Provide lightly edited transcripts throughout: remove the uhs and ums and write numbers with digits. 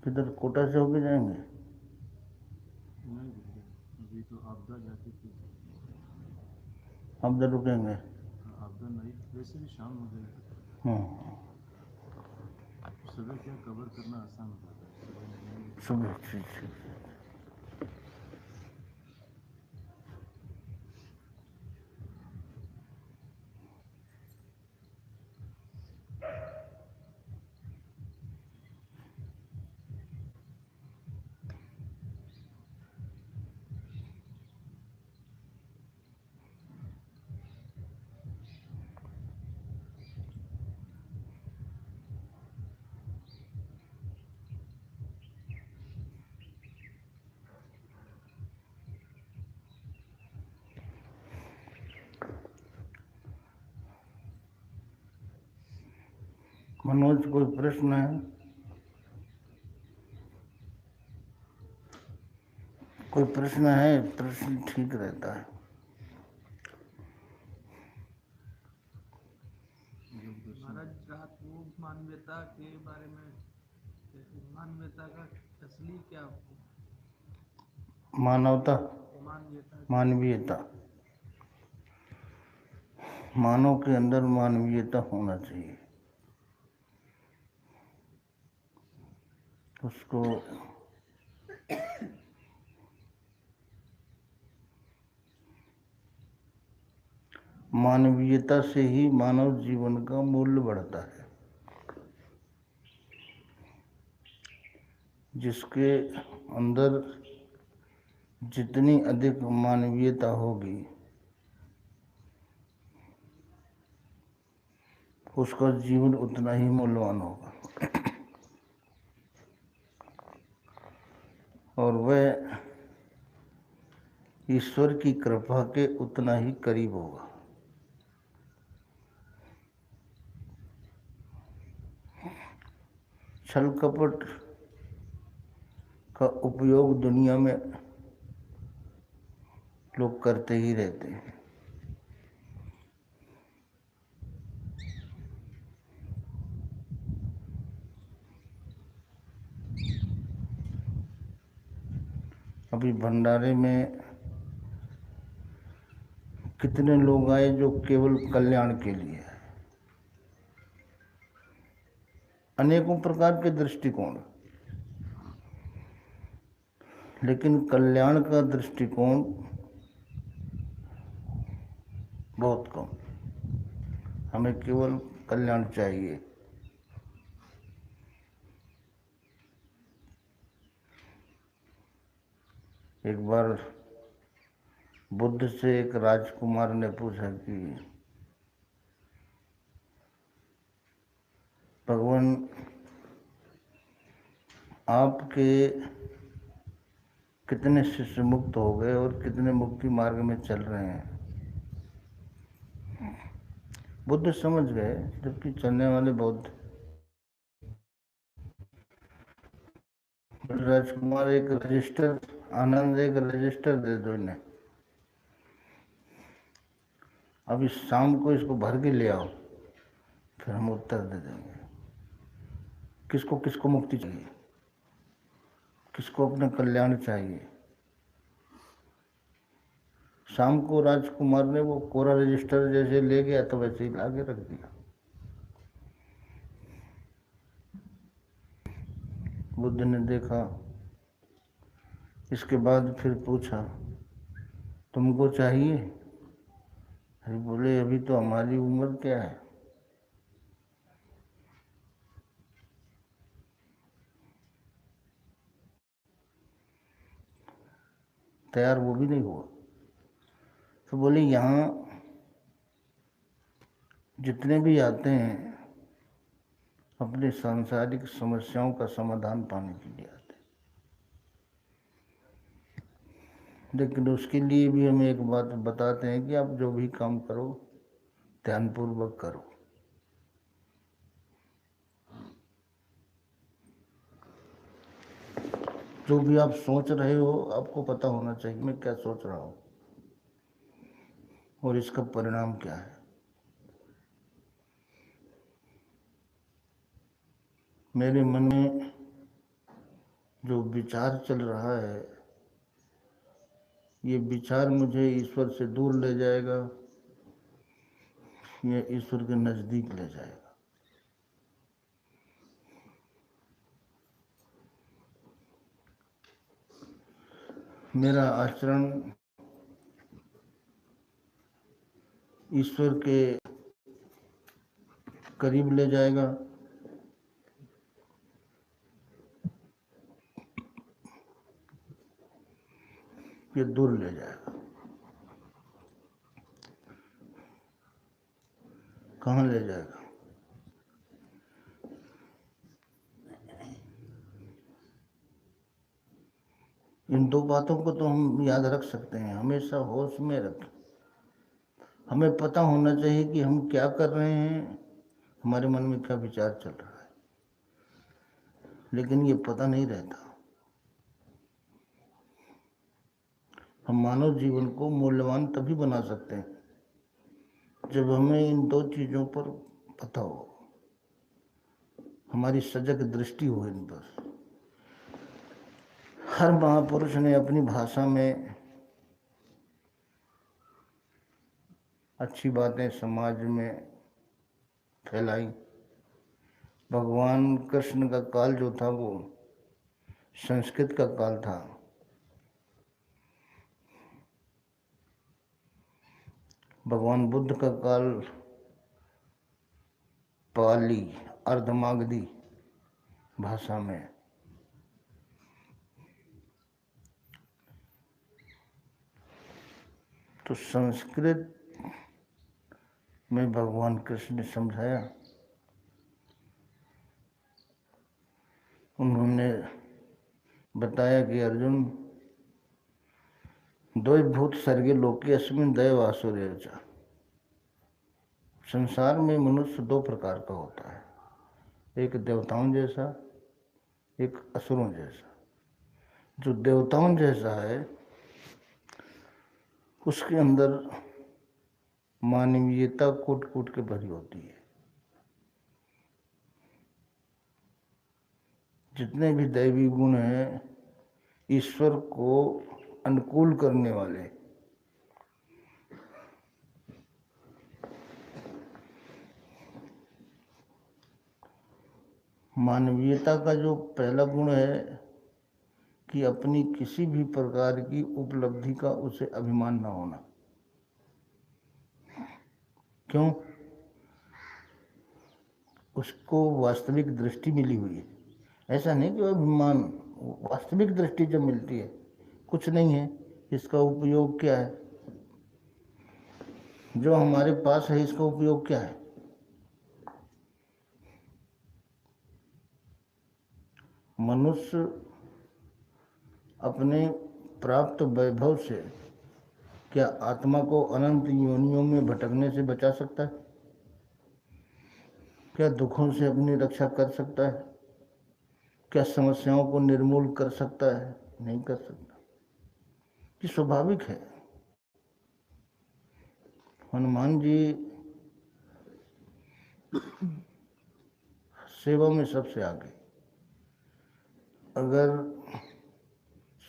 किधर कोटा से होके जाएंगे? नहीं भैया, अभी तो आपदा जाके फिर आप उधर रुकेंगे? आपदा नहीं, वैसे भी शाम हो जाएगा। हाँ, सुबह क्या कवर करना आसान हो जाता है, सुबह निकलेंगे तो सुबह ठीक ठीक। मनोज, कोई प्रश्न है? कोई प्रश्न है? प्रश्न ठीक रहता है। योग दर्शन। महाराज, रात वो मानवीयता के बारे में, मानवीयता का असली क्या, मानवता, मानवीयता मानवीयता, मानव के अंदर मानवीयता होना चाहिए। उसको मानवीयता से ही मानव जीवन का मूल्य बढ़ता है। जिसके अंदर जितनी अधिक मानवीयता होगी, उसका जीवन उतना ही मूल्यवान होगा और वह ईश्वर की कृपा के उतना ही करीब होगा। छल कपट का उपयोग दुनिया में लोग करते ही रहते हैं। अभी भंडारे में कितने लोग आए जो केवल कल्याण के लिए है। अनेकों प्रकार के दृष्टिकोण, लेकिन कल्याण का दृष्टिकोण बहुत कम। हमें केवल कल्याण चाहिए। एक बार बुद्ध से एक राजकुमार ने पूछा कि भगवान, आपके कितने शिष्य मुक्त हो गए और कितने मुक्ति मार्ग में चल रहे हैं? बुद्ध समझ गए, जबकि चलने वाले बहुत। राजकुमार, एक रजिस्टर, आनंद एक रजिस्टर दे दो इन्हें, अभी शाम को इसको भर के ले आओ, फिर हम उत्तर दे देंगे। किसको किसको मुक्ति चाहिए, किसको अपना कल्याण चाहिए। शाम को राजकुमार ने वो कोरा रजिस्टर जैसे ले गया तो वैसे ही आगे रख दिया। बुद्ध ने देखा, इसके बाद फिर पूछा, तुमको चाहिए? अरे बोले, अभी तो हमारी उम्र क्या है। तैयार वो भी नहीं हुआ। तो बोले, यहाँ जितने भी आते हैं अपने सांसारिक समस्याओं का समाधान पाने के लिए आते हैं, लेकिन उसके लिए भी हमें एक बात बताते हैं कि आप जो भी काम करो ध्यानपूर्वक करो। जो भी आप सोच रहे हो, आपको पता होना चाहिए मैं क्या सोच रहा हूँ और इसका परिणाम क्या है। मेरे मन में जो विचार चल रहा है, ये विचार मुझे ईश्वर से दूर ले जाएगा या ईश्वर के नज़दीक ले जाएगा। मेरा आचरण ईश्वर के करीब ले जाएगा या दूर ले जाएगा? कहाँ ले जाएगा? इन दो बातों को तो हम याद रख सकते हैं, हमेशा होश में रखें। हमें पता होना चाहिए कि हम क्या कर रहे हैं, हमारे मन में क्या विचार चल रहा है, लेकिन ये पता नहीं रहता। हम मानव जीवन को मूल्यवान तभी बना सकते हैं जब हमें इन दो चीज़ों पर पता हो, हमारी सजग दृष्टि हो इन पर। हर महापुरुष ने अपनी भाषा में अच्छी बातें समाज में फैलाई। भगवान कृष्ण का काल जो था वो संस्कृत का काल था। भगवान बुद्ध का काल पाली अर्धमागधी भाषा में। तो संस्कृत में भगवान कृष्ण ने समझाया। उन्होंने बताया कि अर्जुन, द्वैभूत सर्गे लोके अस्मिन् दैव आसुरेव च। संसार में मनुष्य दो प्रकार का होता है, एक देवताओं जैसा, एक असुरों जैसा। जो देवताओं जैसा है उसके अंदर मानवीयता कूट कूट के भरी होती है। जितने भी दैवी गुण हैं ईश्वर को अनुकूल करने वाले, मानवीयता का जो पहला गुण है कि अपनी किसी भी प्रकार की उपलब्धि का उसे अभिमान ना होना। क्यों? उसको वास्तविक दृष्टि मिली हुई है। ऐसा नहीं कि अभिमान, वास्तविक दृष्टि जब मिलती है कुछ नहीं है, इसका उपयोग क्या है, जो हमारे पास है इसका उपयोग क्या है। मनुष्य अपने प्राप्त वैभव से क्या आत्मा को अनंत योनियों में भटकने से बचा सकता है? क्या दुखों से अपनी रक्षा कर सकता है? क्या समस्याओं को निर्मूल कर सकता है? नहीं कर सकता। ये स्वाभाविक है। हनुमान जी सेवा में सबसे आगे। अगर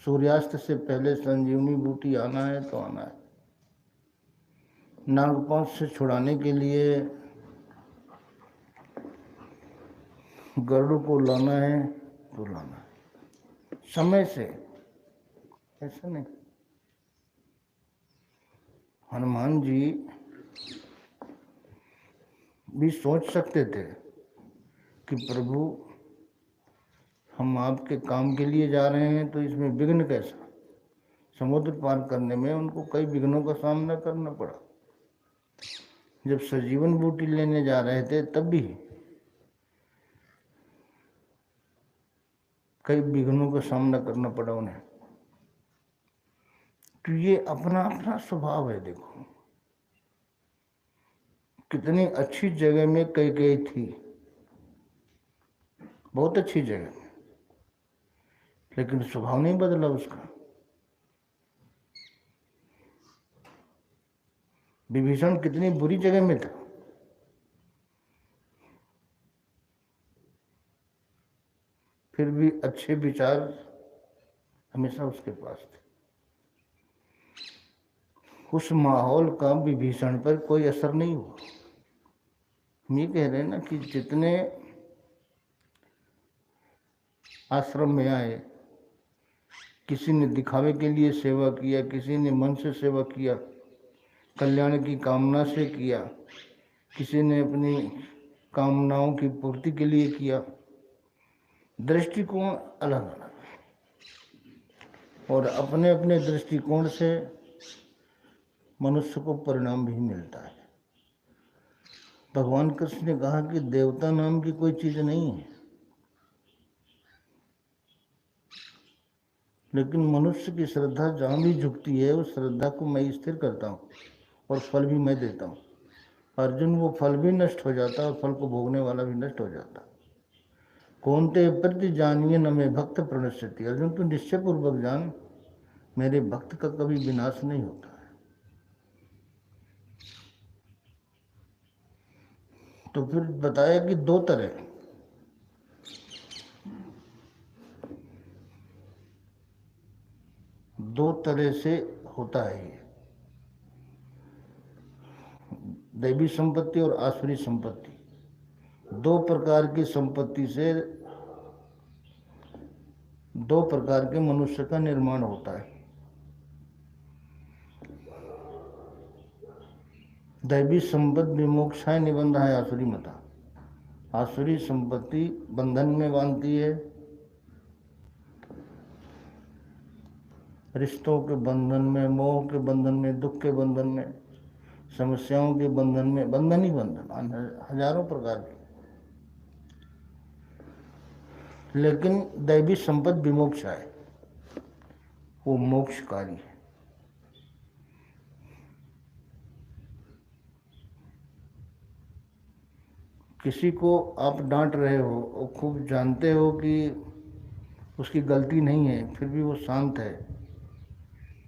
सूर्यास्त से पहले संजीवनी बूटी आना है तो आना है। नागपाश से छुड़ाने के लिए गरुड़ को लाना है तो लाना है, समय से, ऐसा नहीं। हनुमान जी भी सोच सकते थे कि प्रभु हम आपके काम के लिए जा रहे हैं तो इसमें विघ्न कैसा। समुद्र पार करने में उनको कई विघ्नों का सामना करना पड़ा। जब सजीवन बूटी लेने जा रहे थे तब भी कई विघ्नों का सामना करना पड़ा उन्हें। तो ये अपना अपना स्वभाव है। देखो कितनी अच्छी जगह में कई थी, बहुत अच्छी जगह में, लेकिन स्वभाव नहीं बदला उसका। विभीषण कितनी बुरी जगह में था, फिर भी अच्छे विचार हमेशा उसके पास थे। उस माहौल का विभीषण पर कोई असर नहीं हुआ। हम ये कह रहे हैं ना कि जितने आश्रम में आए, किसी ने दिखावे के लिए सेवा किया, किसी ने मन से सेवा किया, कल्याण की कामना से किया, किसी ने अपनी कामनाओं की पूर्ति के लिए किया। दृष्टिकोण अलग अलग और अपने अपने दृष्टिकोण से मनुष्य को परिणाम भी मिलता है। भगवान कृष्ण ने कहा कि देवता नाम की कोई चीज नहीं है, लेकिन मनुष्य की श्रद्धा जहाँ भी झुकती है उस श्रद्धा को मैं स्थिर करता हूँ और फल भी मैं देता हूँ। अर्जुन, वो फल भी नष्ट हो जाता और फल को भोगने वाला भी नष्ट हो जाता। कौनते प्रति जानिए न मैं भक्त प्रणश्यति। अर्जुन, तू निश्चय पूर्वक जान, मेरे भक्त का कभी विनाश नहीं होता है। तो फिर बताया कि दो तरह से होता है ये, दैवी संपत्ति और आसुरी संपत्ति। दो प्रकार की संपत्ति से दो प्रकार के मनुष्य का निर्माण होता है। दैवी संपत्ति विमोक्षाय निबंध है आसुरी मता। आसुरी संपत्ति बंधन में बांधती है, रिश्तों के बंधन में, मोह के बंधन में, दुख के बंधन में, समस्याओं के बंधन में, बंधन ही बंधन, हजारों प्रकार के। लेकिन दैवी संपत्ति विमोक्ष है, वो मोक्षकारी है। किसी को आप डांट रहे हो और खूब जानते हो कि उसकी गलती नहीं है, फिर भी वो शांत है,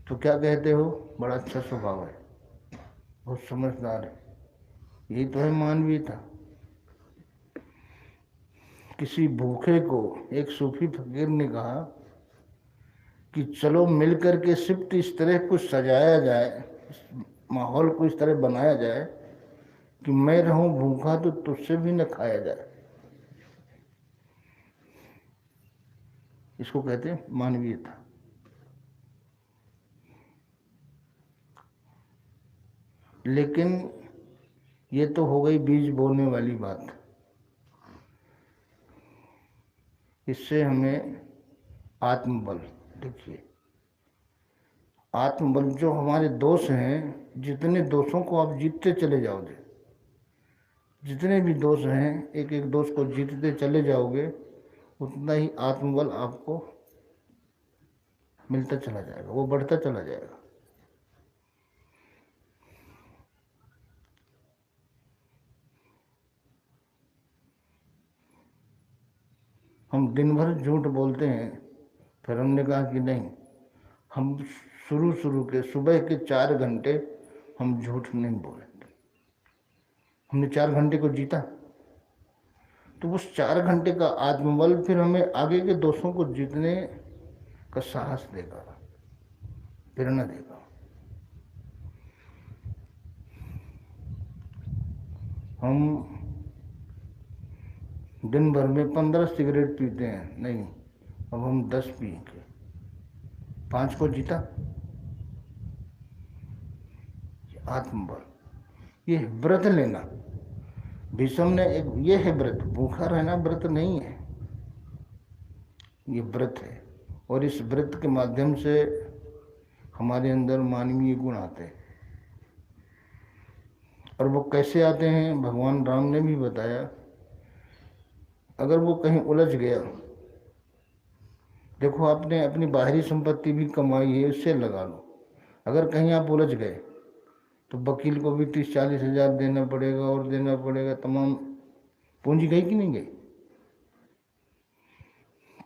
तो क्या कहते हो? बड़ा अच्छा स्वभाव है, बहुत समझदार है। यही तो है मानवीयता। किसी भूखे को एक सूफी फकीर ने कहा कि चलो मिलकर के सिर्फ इस तरह कुछ सजाया जाए, माहौल को इस तरह बनाया जाए कि मैं रहूं भूखा तो तुझसे भी न खाया जाए। इसको कहते हैं मानवीयता। लेकिन ये तो हो गई बीज बोने वाली बात। इससे हमें आत्मबल, देखिए आत्मबल, जो हमारे दोष हैं, जितने दोषों को आप जीतते चले जाओगे, जितने भी दोष हैं एक एक दोष को जीतते चले जाओगे, उतना ही आत्मबल आपको मिलता चला जाएगा, वो बढ़ता चला जाएगा। हम दिन भर झूठ बोलते हैं, फिर हमने कहा कि नहीं, हम शुरू के सुबह के 4 घंटे हम झूठ नहीं बोलेंगे। हमने 4 घंटे को जीता, तो उस 4 घंटे का आत्मबल फिर हमें आगे के दोषों को जीतने का साहस देगा, प्रेरणा देगा। हम दिन भर में 15 सिगरेट पीते हैं, नहीं, अब हम 10 पिएंगे, 5 को जीता। आत्मबल, ये व्रत लेना। भीष्म ने एक, ये है व्रत, भूखा रहना व्रत नहीं है, ये व्रत है। और इस व्रत के माध्यम से हमारे अंदर मानवीय गुण आते हैं। और वो कैसे आते हैं, भगवान राम ने भी बताया। अगर वो कहीं उलझ गया, देखो आपने अपनी बाहरी संपत्ति भी कमाई है, उससे लगा लो। अगर कहीं आप उलझ गए तो वकील को भी 30-40 हज़ार देना पड़ेगा और देना पड़ेगा, तमाम पूंजी गई कि नहीं गई।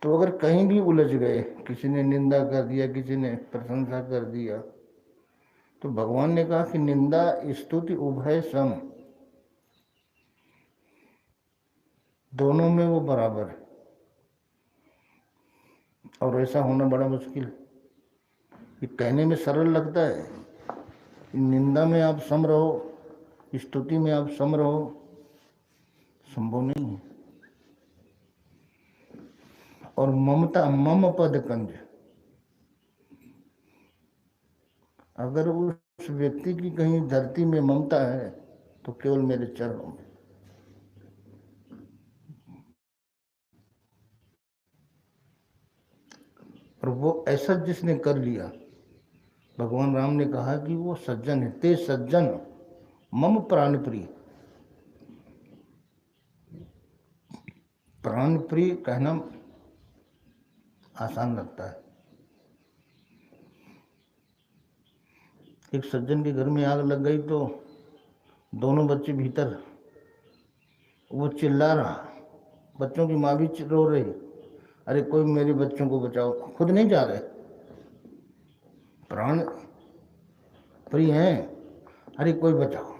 तो अगर कहीं भी उलझ गए, किसी ने निंदा कर दिया, किसी ने प्रशंसा कर दिया, तो भगवान ने कहा कि निंदा स्तुति उभय सम, दोनों में वो बराबर है। और ऐसा होना बड़ा मुश्किल है। ये कहने में सरल लगता है, निंदा में आप सम रहो, स्तुति में आप सम रहो, संभव नहीं है। और ममता, मम पद कंज, अगर उस व्यक्ति की कहीं धरती में ममता है तो केवल मेरे चरणों में। और वो ऐसा जिसने कर लिया, भगवान राम ने कहा कि वो सज्जन है, ते सज्जन मम प्राण प्रिय। प्राण प्रिय कहना आसान लगता है। एक सज्जन के घर में आग लग गई तो दोनों बच्चे भीतर, वो चिल्ला रहा, बच्चों की माँ भी रो रही, अरे कोई मेरे बच्चों को बचाओ, खुद नहीं जा रहे, प्राण प्रिय हैं, अरे कोई बचाओ।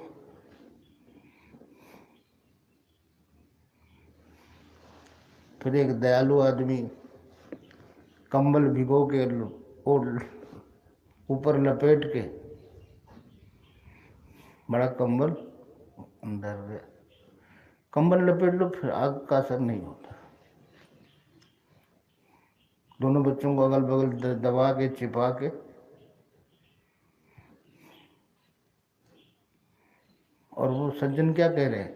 फिर एक दयालु आदमी कंबल भिगो के ऊपर लपेट के, बड़ा कंबल अंदर गया, कंबल लपेट लो फिर आग का असर नहीं होता। दोनों बच्चों को अगल बगल दबा के छिपा के, और वो सज्जन क्या कह रहे हैं,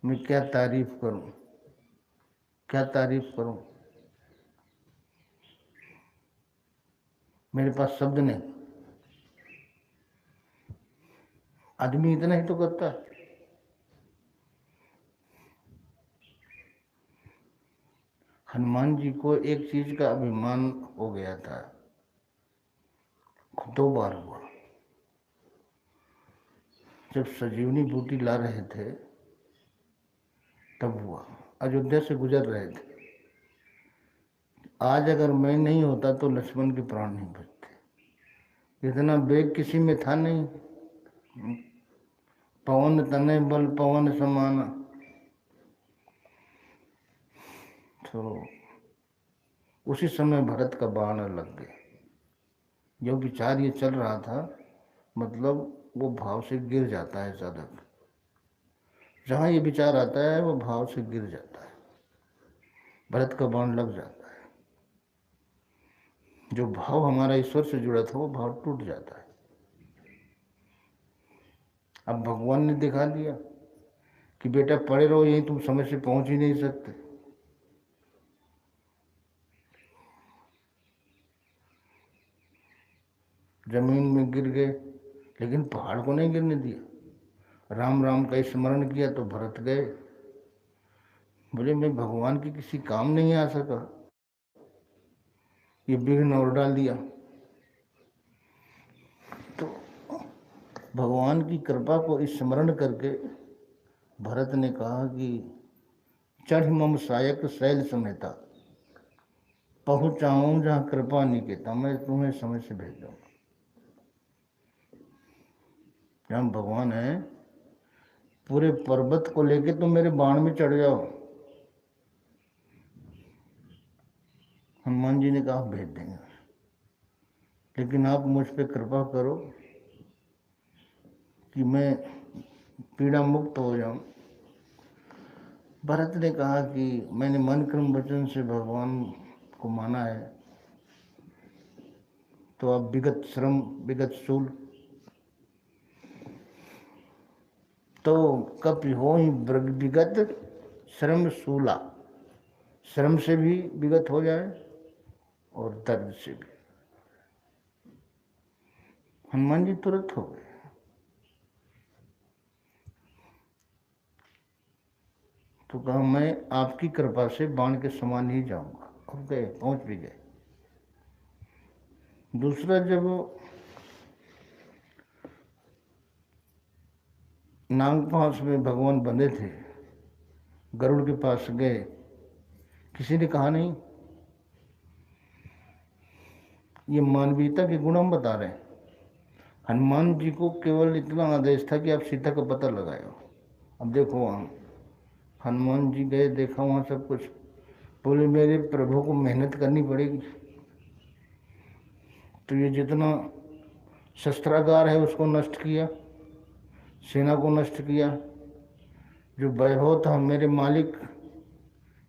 मैं क्या तारीफ करूं, क्या तारीफ करूं, मेरे पास शब्द नहीं। आदमी इतना ही तो करता है। हनुमान जी को एक चीज का अभिमान हो गया था, 2 बार हुआ। जब संजीवनी बूटी ला रहे थे तब हुआ, अयोध्या से गुजर रहे थे, आज अगर मैं नहीं होता तो लक्ष्मण के प्राण नहीं बचते। इतना वेग किसी में था नहीं। पवन तनय बल पवन समान, तो उसी समय भरत का बाण लग गया। जो विचार ये चल रहा था, मतलब वो भाव से गिर जाता है साधक। जहाँ ये विचार आता है वो भाव से गिर जाता है, भरत का बाण लग जाता है। जो भाव हमारा ईश्वर से जुड़ा था वो भाव टूट जाता है। अब भगवान ने दिखा दिया कि बेटा पड़े रहो यहीं, तुम समय से पहुंच ही नहीं सकते। जमीन में गिर गए, लेकिन पहाड़ को नहीं गिरने दिया। राम राम का स्मरण किया तो भरत गए, बोले मैं भगवान की किसी काम नहीं आ सका, ये विघ्न और डाल दिया। तो भगवान की कृपा को स्मरण करके भरत ने कहा कि चढ़ मम सायक शैल समेता, पहुँचाऊँ जहाँ कृपा निकेता, मैं तुम्हें समय से भेज दूँगा। जहाँ भगवान है, पूरे पर्वत को लेके तुम मेरे बाण में चढ़ जाओ। हनुमान जी ने कहा भेज देंगे, लेकिन आप मुझ पे कृपा करो कि मैं पीड़ा मुक्त हो जाऊं। भरत ने कहा कि मैंने मन क्रम वचन से भगवान को माना है, तो अब विगत श्रम विगत शूल, तो कब हो ही विगत श्रम शूला, श्रम से भी विगत हो जाए और दर्द से भी। हनुमान जी तुरंत हो गए। तो कहा मैं आपकी कृपा से बाण के समान ही जाऊंगा, और गए, पहुंच भी गए। दूसरा, जब नागपाश में भगवान बंधे थे, गरुड़ के पास गए, किसी ने कहा नहीं। ये मानवीयता के गुण हम बता रहे हैं। हनुमान जी को केवल इतना आदेश था कि आप सीता का पता लगाओ। अब देखो वहाँ हनुमान जी गए, देखा वहाँ सब कुछ, बोले मेरे प्रभु को मेहनत करनी पड़ेगी। तो ये जितना शस्त्रागार है उसको नष्ट किया, सेना को नष्ट किया, जो वैभव था मेरे मालिक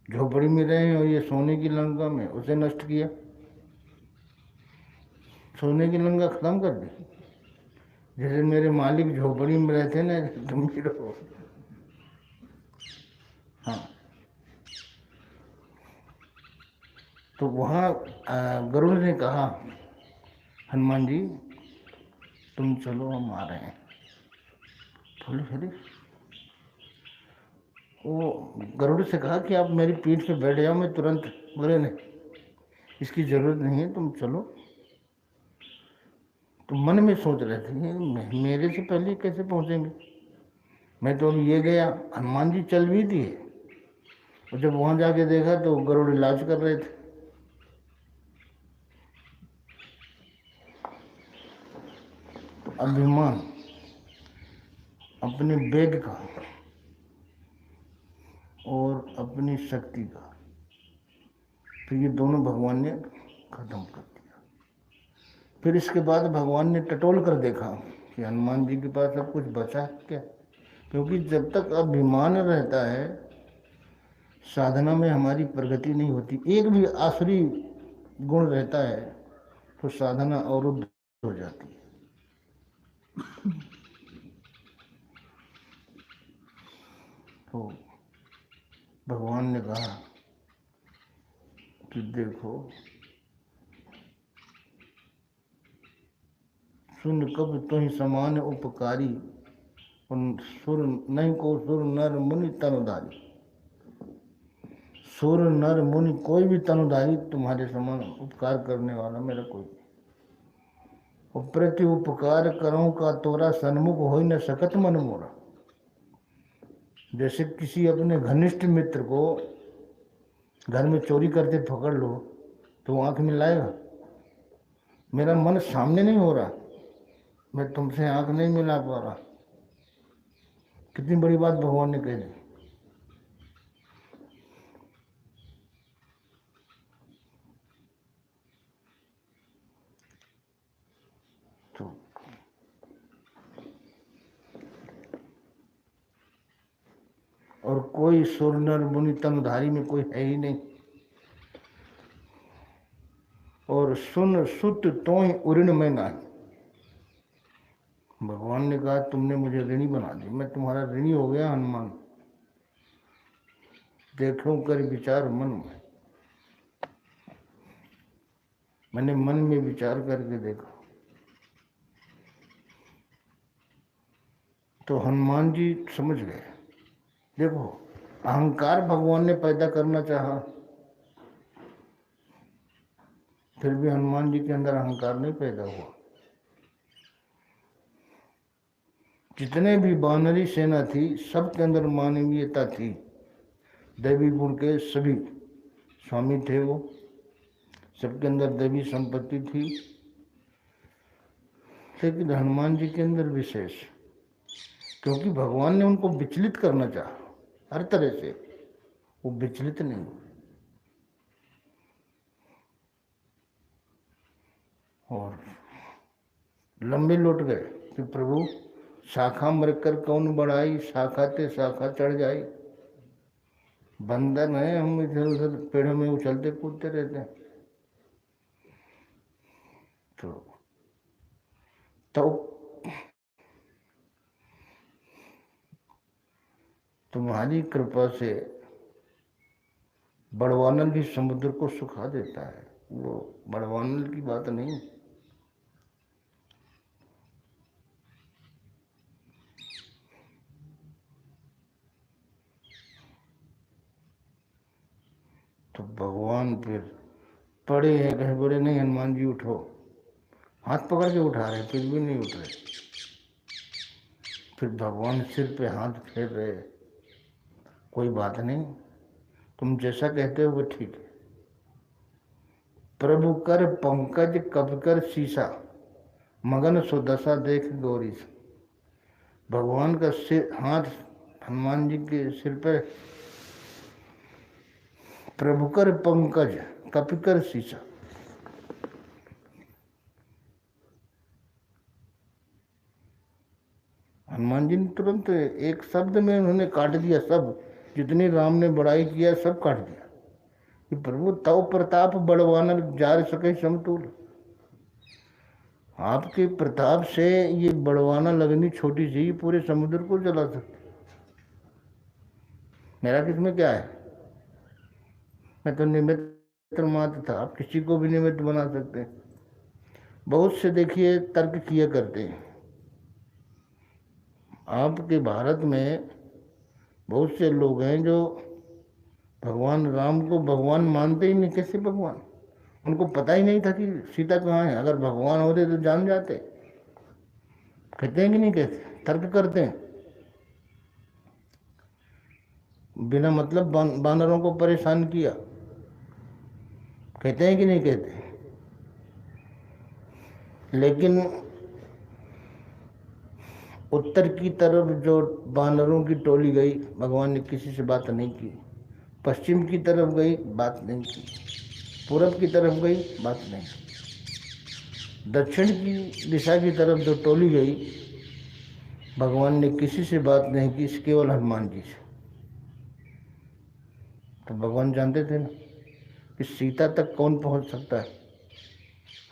झोपड़ी में रहे और ये सोने की लंका में, उसे नष्ट किया। सोने की लंका खत्म कर दी। जैसे मेरे मालिक झोपड़ी में रहते ना, तुम भी रहो। हाँ, तो वहाँ गरुड़ ने कहा हनुमान जी तुम चलो, हम आ रहे हैं। बोले अरे, वो गरुड़ से कहा कि आप मेरी पीठ पे बैठ जाओ, मैं तुरंत। बोले नहीं, इसकी ज़रूरत नहीं है, तुम चलो। तो मन में सोच रहे थे मेरे से पहले कैसे पहुंचेंगे, मैं तो अभी ये गया। हनुमान जी चल भी दिए, और जब वहां जाके देखा तो गरुड़ इलाज कर रहे थे। तो अभिमान अपने वेग का और अपनी शक्ति का, तो ये दोनों भगवान ने खत्म कर दिया। फिर इसके बाद भगवान ने टटोल कर देखा कि हनुमान जी के पास अब कुछ बचा है क्या, क्योंकि जब तक अभिमान रहता है साधना में हमारी प्रगति नहीं होती। एक भी आसुरी गुण रहता है तो साधना अवरुद्ध हो जाती है। तो भगवान ने कहा कि देखो, सुन कब तुहि समान उपकारी, उन सुर नहीं को सुर नर मुनि तनुधारी। सुर नर मुनि कोई भी तनुधारी तुम्हारे समान उपकार करने वाला मेरा कोई नहीं। और प्रति उपकार करूं का तोरा, सन्मुख हो न सकत मन मोरा। जैसे किसी अपने घनिष्ठ मित्र को घर में चोरी करते पकड़ लो तो आंख में लाएगा, मेरा मन सामने नहीं हो रहा, मैं तुमसे आंख नहीं मिला पा रहा। कितनी बड़ी बात भगवान ने कह दी। तो और कोई सुर नर मुनि तनुधारी में कोई है ही नहीं। और सुन सुत तोहि उऋण में नाही। भगवान ने कहा तुमने मुझे ऋणी बना दी, मैं तुम्हारा ऋणी हो गया हनुमान। देखो कर विचार मन में, मैंने मन में विचार करके देखा तो हनुमान जी समझ गए। देखो, अहंकार भगवान ने पैदा करना चाहा, फिर भी हनुमान जी के अंदर अहंकार नहीं पैदा हुआ। जितने भी वानरी सेना थी सबके अंदर मानवीयता थी, दैवी गुण के सभी स्वामी थे वो, सबके अंदर दैवी संपत्ति थी। लेकिन हनुमान जी के अंदर विशेष, क्योंकि भगवान ने उनको विचलित करना चाहा हर तरह से, वो विचलित नहीं हुए। और लंबे लौट गए कि प्रभु शाखा मरकर कौन बढ़ाई, शाखा ते शाखा चढ़ जाई। बंधन है, हम इधर उधर पेड़ों में उछलते कूदते रहते हैं। तो तुम्हारी कृपा से बड़वानल भी समुद्र को सुखा देता है, वो बड़वानल की बात नहीं। तो भगवान फिर पड़े हैं, कहे बोले नहीं हनुमान जी उठो, हाथ पकड़ के उठा रहे फिर भी नहीं उठ रहे। फिर भगवान सिर पे हाथ फेर रहे, कोई बात नहीं, तुम जैसा कहते हो वो ठीक है। प्रभु कर पंकज कब कर शीशा, मगन सुदशा देख गौरी से। भगवान का सिर हाथ हनुमान जी के सिर पे प्रभुकर पंकज कपिकर शीशा। हनुमान जी ने तुरंत एक शब्द में उन्होंने काट दिया, सब जितनी राम ने बड़ाई किया सब काट दिया कि प्रभु तव प्रताप बड़वानर जार सके समतुल। आपके प्रताप से ये बड़वाना लगनी छोटी सी पूरे समुद्र को जला सकती। मेरा किसमें क्या है, मैं तो निमित्त मात्र था, आप किसी को भी निमित्त बना सकते हैं। बहुत से देखिए तर्क किया करते हैं। आपके भारत में बहुत से लोग हैं जो भगवान राम को भगवान मानते ही नहीं। कैसे भगवान, उनको पता ही नहीं था कि सीता कहाँ है। अगर भगवान होते तो जान जाते। कहते हैं कि नहीं कहते, तर्क करते हैं बिना मतलब बानरों को परेशान किया, कहते हैं कि नहीं कहते। लेकिन उत्तर की तरफ जो बानरों की टोली गई, भगवान ने किसी से बात नहीं की। पश्चिम की तरफ गई, बात नहीं की। पूरब की तरफ गई, बात नहीं की। दक्षिण की दिशा की तरफ जो टोली गई, भगवान ने किसी से बात नहीं की, केवल हनुमान जी से। तो भगवान जानते थे ना कि सीता तक कौन पहुंच सकता है,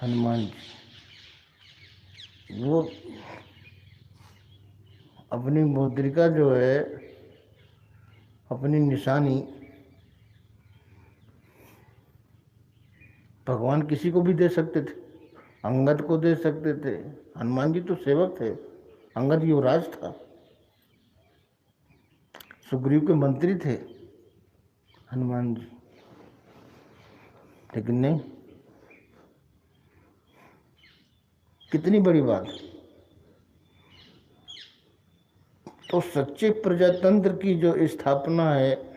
हनुमान जी। वो अपनी मुद्रिका जो है, अपनी निशानी भगवान किसी को भी दे सकते थे, अंगद को दे सकते थे। हनुमान जी तो सेवक थे, अंगद युवराज था, सुग्रीव के मंत्री थे हनुमान जी, लेकिन नहीं। कितनी बड़ी बात। तो सच्चे प्रजातंत्र की जो स्थापना है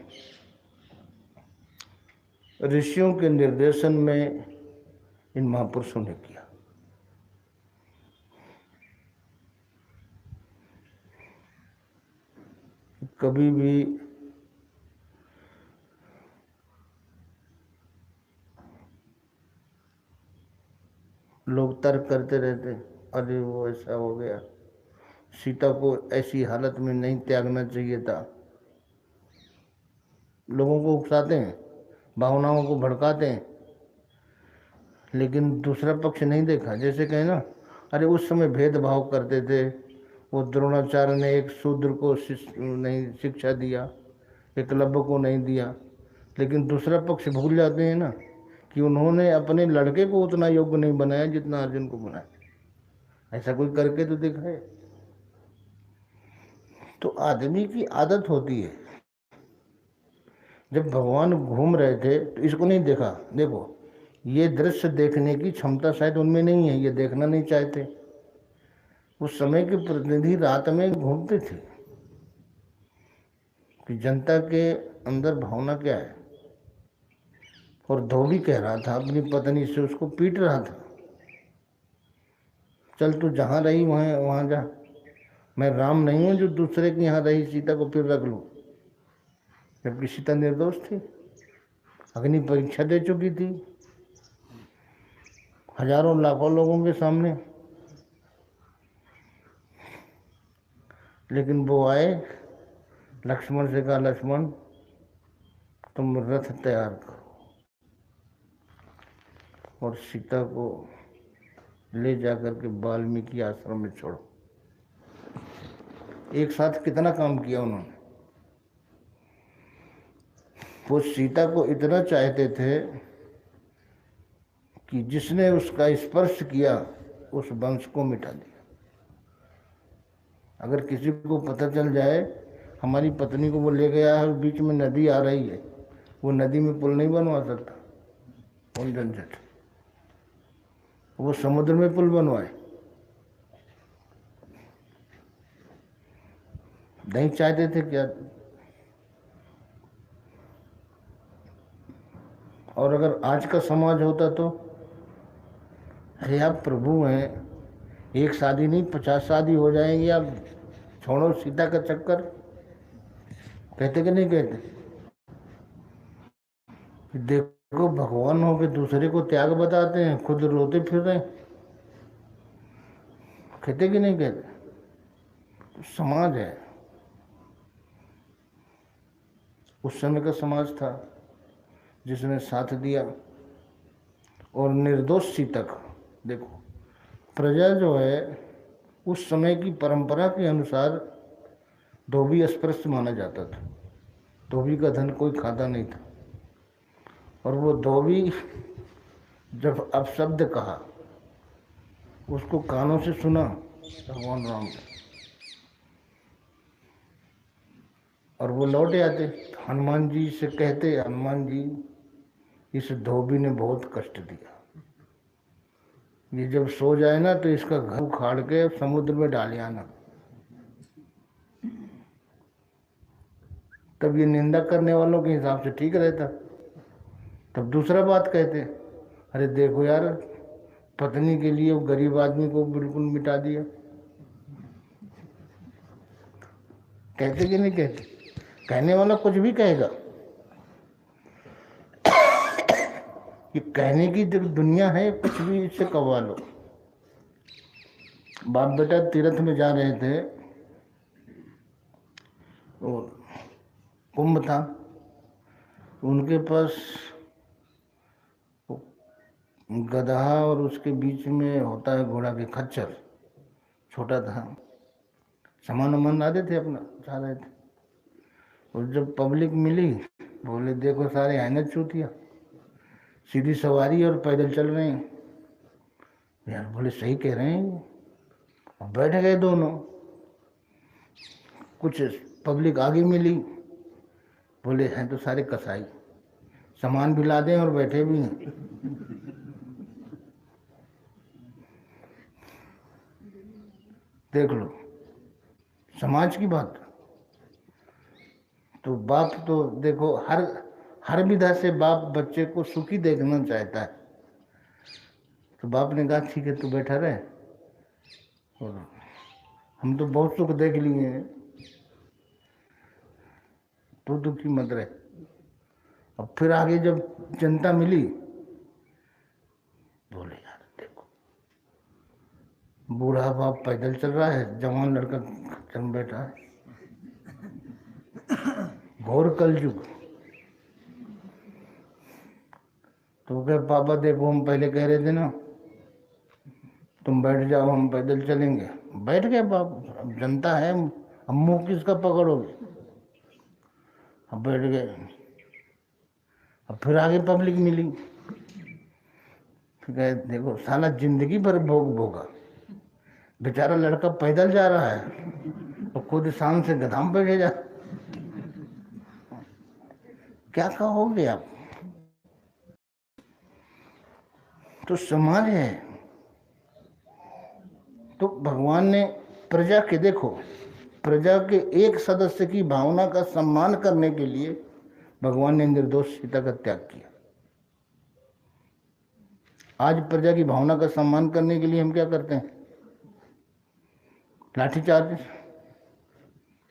ऋषियों के निर्देशन में इन महापुरुषों ने किया। कभी भी लोग तर्क करते रहते, अरे वो ऐसा हो गया, सीता को ऐसी हालत में नहीं त्यागना चाहिए था। लोगों को उकसाते हैं, भावनाओं को भड़काते हैं, लेकिन दूसरा पक्ष नहीं देखा। जैसे कहें ना, अरे उस समय भेदभाव करते थे, वो द्रोणाचार्य ने एक शूद्र को नहीं शिक्षा दिया, एकलव्य को नहीं दिया, लेकिन दूसरा पक्ष भूल जाते हैं ना कि उन्होंने अपने लड़के को उतना योग्य नहीं बनाया जितना अर्जुन को बनाया। ऐसा कोई करके तो दिखाए। तो आदमी की आदत होती है। जब भगवान घूम रहे थे तो इसको नहीं देखा, देखो ये दृश्य देखने की क्षमता शायद उनमें नहीं है, ये देखना नहीं चाहते। उस समय के प्रतिनिधि रात में घूमते थे कि जनता के अंदर भावना क्या है। और धोबी कह रहा था अपनी पत्नी से, उसको पीट रहा था, चल तू जहाँ रही वहाँ जा, मैं राम नहीं हूँ जो दूसरे के यहाँ रही सीता को फिर रख लूँ। जबकि सीता निर्दोष थी, अग्नि परीक्षा दे चुकी थी हजारों लाखों लोगों के सामने। लेकिन वो आए, लक्ष्मण से कहा, लक्ष्मण तुम रथ तैयार करो और सीता को ले जाकर के वाल्मीकि आश्रम में छोड़ो। एक साथ कितना काम किया उन्होंने। वो सीता को इतना चाहते थे कि जिसने उसका स्पर्श किया उस वंश को मिटा दिया। अगर किसी को पता चल जाए हमारी पत्नी को वो ले गया है और बीच में नदी आ रही है, वो नदी में पुल नहीं बनवा सकता, कौन झंझट। वो समुद्र में पुल बनवाए, नहीं चाहते थे क्या। और अगर आज का समाज होता तो, अरे आप प्रभु हैं, एक शादी नहीं 50 शादी हो जाएंगी, आप छोड़ो सीता का चक्कर, कहते कि नहीं कहते। देखो भगवान हो के दूसरे को त्याग बताते हैं, खुद रोते फिर रहे हैं। कहते कि नहीं कहते? तो समाज है, उस समय का समाज था जिसने साथ दिया। और निर्दोष सीता का देखो, प्रजा जो है उस समय की परंपरा के अनुसार धोबी अस्पृश्य माना जाता था। धोबी का धन कोई खाता नहीं था। और वो धोबी जब अपशब्द कहा, उसको कानों से सुना भगवान राम ने, और वो लौटे आते, हनुमान जी से कहते, हनुमान जी इस धोबी ने बहुत कष्ट दिया, ये जब सो जाए ना तो इसका घर उखाड़ के समुद्र में डाल आना, तब ये निंदा करने वालों के हिसाब से ठीक रहता। तब दूसरा बात कहते, अरे देखो यार, पत्नी के लिए वो गरीब आदमी को बिल्कुल मिटा दिया। कहते कि नहीं कहते? कहने वाला कुछ भी कहेगा, ये कहने की जो दुनिया है, कुछ भी इससे कवा लो। बाप बेटा तीर्थ में जा रहे थे और कुंभ था, उनके पास गधा और उसके बीच में होता है घोड़ा के खच्चर, छोटा था, सामान वामान लादे थे, अपना जा रहे थे। और जब पब्लिक मिली, बोले देखो सारे हैनत चूतिया, सीधी सवारी और पैदल चल रहे हैं। यार बोले सही कह रहे हैं। और बैठ गए दोनों। कुछ पब्लिक आगे मिली, बोले हैं तो सारे कसाई, सामान भी लादे और बैठे भी हैं। देख लो समाज की बात। तो बाप तो देखो हर विधा से बाप बच्चे को सुखी देखना चाहता है। तो बाप ने कहा ठीक है तू बैठा रहे, और हम तो बहुत सुख देख लिए हैं, तो दुखी मत रहे। अब फिर आगे जब जनता मिली, बोले यार देखो बूढ़ा बाप पैदल चल रहा है, जवान लड़का चल बैठा है, घोर कलयुग। तो क्या पापा देखो हम पहले कह रहे थे ना तुम बैठ जाओ हम पैदल चलेंगे। बैठ गए बाप, अब जनता है, अब मुंह किसका पकड़ोगे। अब बैठ गए। अब फिर आगे पब्लिक मिली, फिर कहे देखो साला जिंदगी भर भोग भोगा, बेचारा लड़का पैदल जा रहा है और खुद शान से गधाम बैठे जा, क्या कहोगे आप। तो समाज है। तो भगवान ने प्रजा के, देखो प्रजा के एक सदस्य की भावना का सम्मान करने के लिए भगवान ने निर्दोष सीता का त्याग किया। आज प्रजा की भावना का सम्मान करने के लिए हम क्या करते हैं? लाठीचार्ज।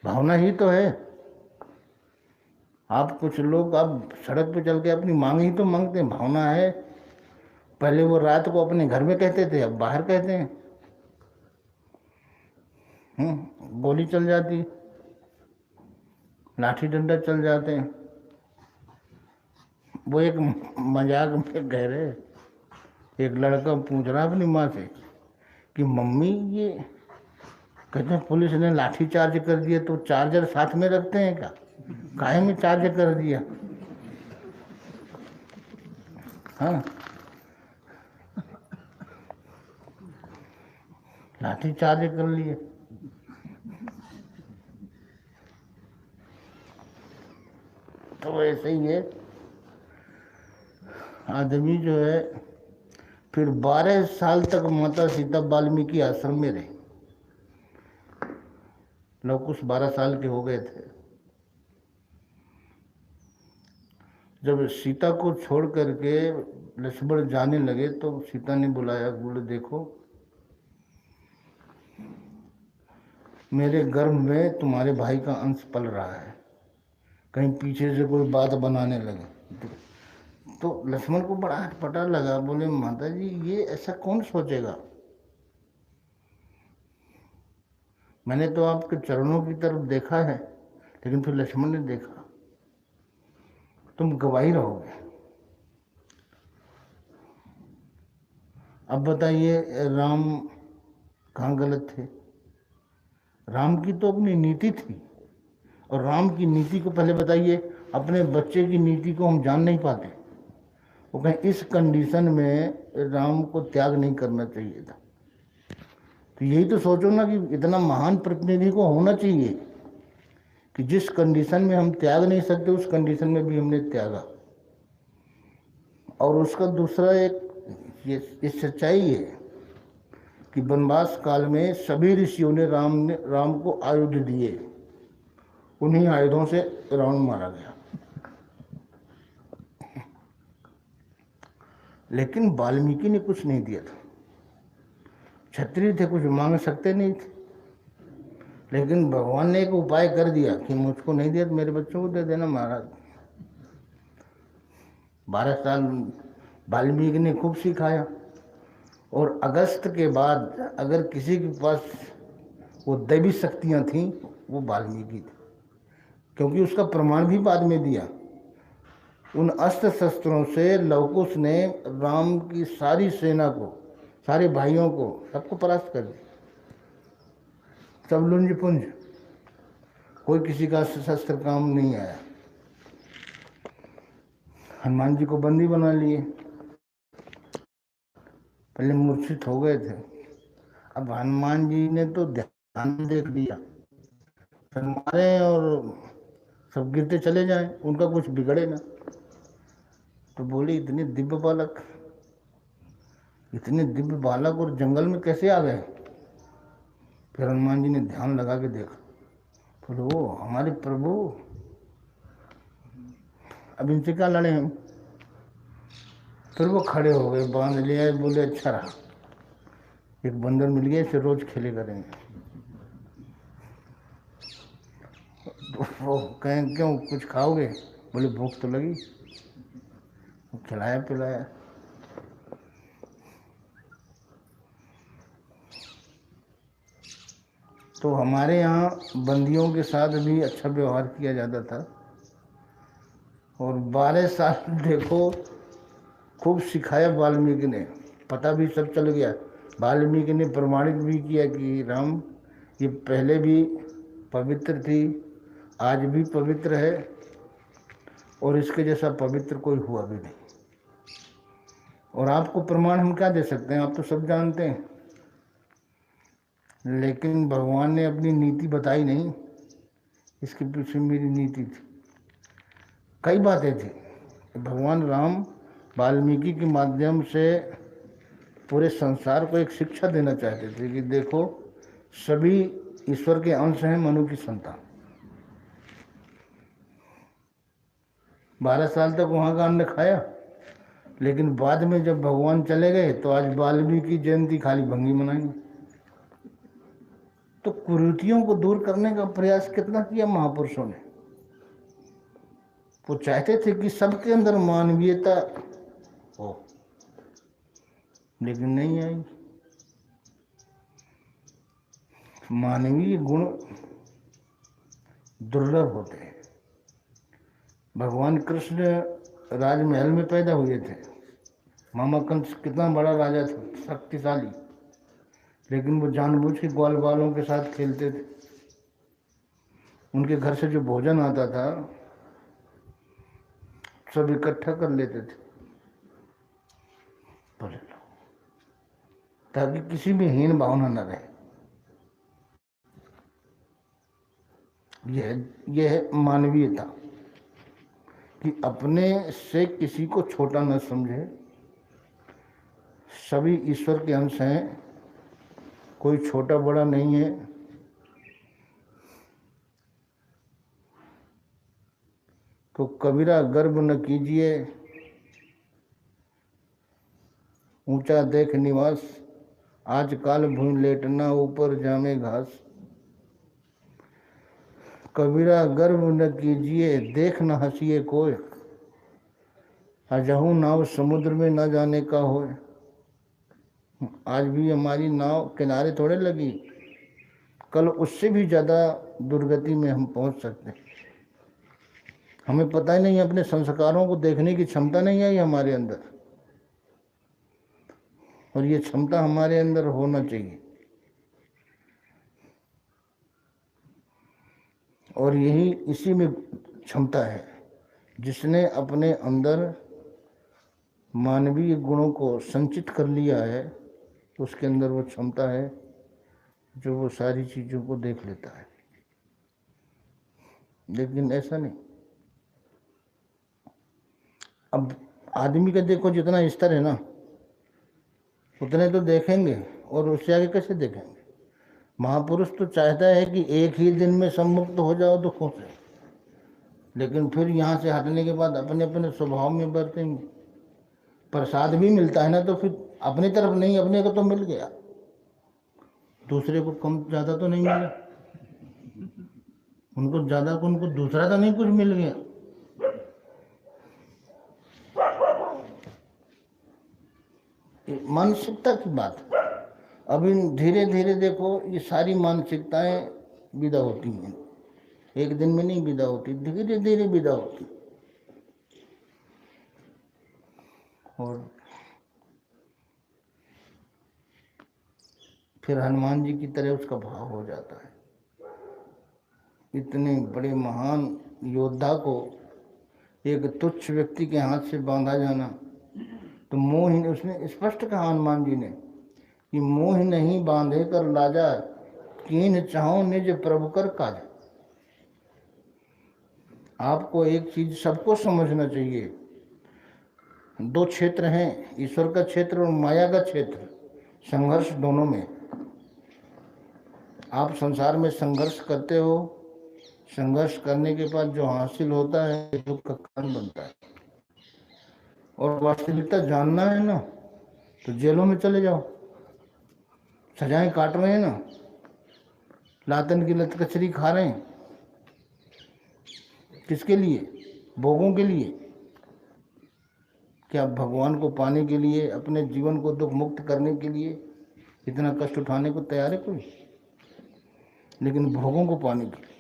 भावना ही तो है। आप कुछ लोग आप सड़क पे चल के अपनी मांग ही तो मांगते हैं, भावना है। पहले वो रात को अपने घर में कहते थे, अब बाहर कहते हैं। गोली चल जाती, लाठी डंडा चल जाते हैं। वो एक मजाक में कह रहे, एक लड़का पूछ रहा अपनी माँ से कि मम्मी ये कहते हैं पुलिस ने लाठी चार्ज कर दिया तो चार्जर साथ में रखते हैं क्या? काहे में चार्ज कर दिया? हाँ, लाठी चार्ज कर लिए। तो ऐसे ही है, आदमी जो है फिर 12 साल तक माता सीता वाल्मीकि आश्रम में रहे। लवकुश 12 साल के हो गए थे। जब सीता को छोड़ करके लक्ष्मण जाने लगे तो सीता ने बुलाया, बोले देखो मेरे गर्भ में तुम्हारे भाई का अंश पल रहा है, कहीं पीछे से कोई बात बनाने लगे तो लक्ष्मण को बड़ा अटपटा लगा, बोले माता जी ये ऐसा कौन सोचेगा, मैंने तो आपके चरणों की तरफ देखा है, लेकिन फिर लक्ष्मण ने देखा, तुम गवाही रहोगे। अब बताइए राम कहाँ गलत थे? राम की तो अपनी नीति थी, और राम की नीति को पहले बताइए, अपने बच्चे की नीति को हम जान नहीं पाते। वो कहें इस कंडीशन में राम को त्याग नहीं करना चाहिए था। तो यही तो सोचो ना कि इतना महान प्रतिनिधि को होना चाहिए कि जिस कंडीशन में हम त्याग नहीं सकते उस कंडीशन में भी हमने त्यागा। और उसका दूसरा एक ये सच्चाई है कि वनवास काल में सभी ऋषियों ने राम को आयुध दिए, उन्हीं आयुधों से रावण मारा गया। लेकिन वाल्मीकि ने कुछ नहीं दिया था, क्षत्रिय थे, कुछ मांग सकते नहीं थे, लेकिन भगवान ने एक उपाय कर दिया कि मुझको नहीं दिया तो मेरे बच्चों को दे देना महाराज। 12 साल वाल्मीकि ने खूब सिखाया, और अगस्त के बाद अगर किसी के पास वो दैवी शक्तियाँ थीं वो वाल्मीकि थे, क्योंकि उसका प्रमाण भी बाद में दिया। उन अस्त्र शस्त्रों से लवकुश ने राम की सारी सेना को, सारे भाइयों को, सबको परास्त कर दिया, सब लुंज पुंज, कोई किसी का शस्त्र काम नहीं आया। हनुमान जी को बंदी बना लिए, पहले मूर्छित हो गए थे, अब हनुमान जी ने तो ध्यान देख लिया, फिर मारे और सब गिरते चले जाएं, उनका कुछ बिगड़े ना। तो बोले इतने दिव्य बालक और जंगल में कैसे आ गए? फिर हनुमान जी ने ध्यान लगा के देखा, बोले वो हमारे प्रभु, अब इनसे क्या लड़े हम? फिर वो खड़े हो गए, बांध लिया, बोले अच्छा रहा, एक बंदर मिल गया, इसे रोज खेले करेंगे। वो कहें क्यों कुछ खाओगे? बोले भूख तो लगी, खिलाया पिलाया। तो हमारे यहाँ बंदियों के साथ भी अच्छा व्यवहार किया जाता था, और 12 साल देखो खूब सिखाया वाल्मीकि ने, पता भी सब चल गया। वाल्मीकि ने प्रमाणित भी किया कि राम ये पहले भी पवित्र थी, आज भी पवित्र है, और इसके जैसा पवित्र कोई हुआ भी नहीं। और आपको प्रमाण हम क्या दे सकते हैं, आप तो सब जानते हैं। लेकिन भगवान ने अपनी नीति बताई नहीं, इसके पीछे मेरी नीति थी, कई बातें थी। भगवान राम वाल्मीकि के माध्यम से पूरे संसार को एक शिक्षा देना चाहते थे कि देखो सभी ईश्वर के अंश हैं, मनु की संतान। 12 साल तक वहाँ का अन्न खाया, लेकिन बाद में जब भगवान चले गए तो आज वाल्मीकि जयंती खाली भंगी मनाएंगे। तो कुरीतियों को दूर करने का प्रयास कितना किया महापुरुषों ने। वो चाहते थे कि सबके अंदर मानवीयता हो, लेकिन नहीं आई। मानवीय गुण दुर्लभ होते हैं। भगवान कृष्ण राजमहल में पैदा हुए थे, मामा कंस कितना बड़ा राजा था, शक्तिशाली, लेकिन वो जानबूझ के ग्वाल बालों के साथ खेलते थे। उनके घर से जो भोजन आता था सब इकट्ठा कर लेते थे, बोले लो, ताकि किसी में हीन भावना न रहे। यह है मानवीयता, कि अपने से किसी को छोटा न समझे। सभी ईश्वर के अंश हैं, कोई छोटा बड़ा नहीं है। तो कबीरा गर्व न कीजिए, ऊंचा देख निवास, आजकल भूमि लेटना ऊपर जामे घास। कबीरा गर्व न कीजिए, देख न हंसिए कोई, अजहू नाव समुद्र में न जाने का हो। आज भी हमारी नाव किनारे थोड़े लगी, कल उससे भी ज़्यादा दुर्गति में हम पहुंच सकते हैं। हमें पता ही नहीं, अपने संस्कारों को देखने की क्षमता नहीं आई हमारे अंदर, और ये क्षमता हमारे अंदर होना चाहिए। और यही इसी में क्षमता है, जिसने अपने अंदर मानवीय गुणों को संचित कर लिया है, उसके अंदर वो क्षमता है जो वो सारी चीज़ों को देख लेता है। लेकिन ऐसा नहीं। अब आदमी का देखो जितना स्तर है ना, उतने तो देखेंगे, और उससे आगे कैसे देखेंगे। महापुरुष तो चाहता है कि एक ही दिन में सम्मुक्त हो जाओ दुखों से, लेकिन फिर यहाँ से हटने के बाद अपने अपने स्वभाव में बरतेंगे। प्रसाद भी मिलता है ना, तो फिर अपनी तरफ नहीं, अपने को तो मिल गया, दूसरे को कम ज़्यादा तो नहीं मिला। उनको ज़्यादा को उनको दूसरा तो नहीं कुछ मिल गया। मानसिकता की बात है। अभी धीरे धीरे देखो, ये सारी मानसिकताएं विदा होती हैं, एक दिन में नहीं विदा होती, धीरे धीरे विदा होती। और फिर हनुमान जी की तरह उसका भाव हो जाता है। इतने बड़े महान योद्धा को एक तुच्छ व्यक्ति के हाथ से बांधा जाना, तो मोह, उसने स्पष्ट कहा हनुमान जी ने कि मोह नहीं बांधे कर लाजा, कीन चाहो निज प्रभु कर काज। आपको एक चीज सबको समझना चाहिए, दो क्षेत्र हैं, ईश्वर का क्षेत्र और माया का क्षेत्र, संघर्ष दोनों में। आप संसार में संघर्ष करते हो, संघर्ष करने के बाद जो हासिल होता है दुख का कारण बनता है। और वास्तविकता जानना है ना, तो जेलों में चले जाओ, सजाएं काट रहे हैं ना, लातन की लत कचरी खा रहे हैं, किसके लिए? भोगों के लिए। क्या भगवान को पाने के लिए, अपने जीवन को दुख मुक्त करने के लिए इतना कष्ट उठाने को तैयार है कोई? लेकिन भोगों को पाने के लिए।